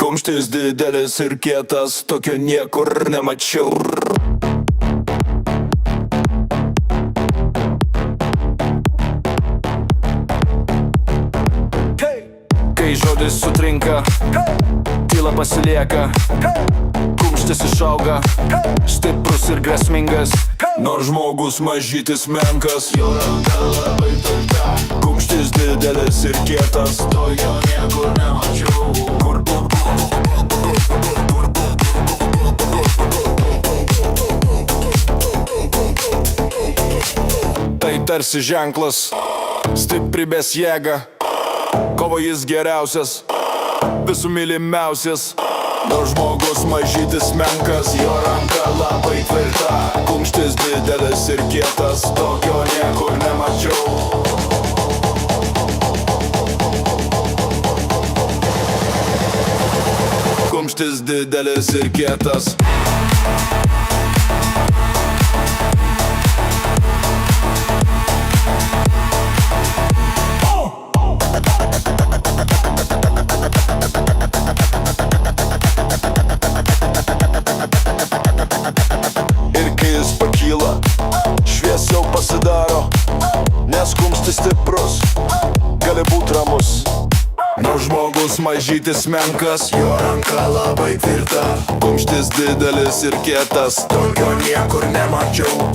Kumštis didelis ir kietas, tokio niekur nemačiau. Kai žodis sutrinka, tyla pasilieka, kumštis išauga, stiprus ir grėsmingas. Nors žmogus mažytis menkas, jo ranka labai tvirta. Kumštis didelis ir kietas, to jo niekur nemačiau. Tai tarsi ženklas, stiprybės jėga. Kovo jis geriausias, visų mylimiausias. Nors žmogus mažytis menkas, jo ranka labai tvirta. Kumštis didelis ir kietas, tokio niekur nemačiau. Kumštis didelis ir kietas. Šviesiau pasidaro, nes kumštis stiprus, gali būt ramus. Nors žmogus mažytis menkas, jo ranka labai tvirta. Kumštis didelis ir kietas, tokio niekur nemačiau.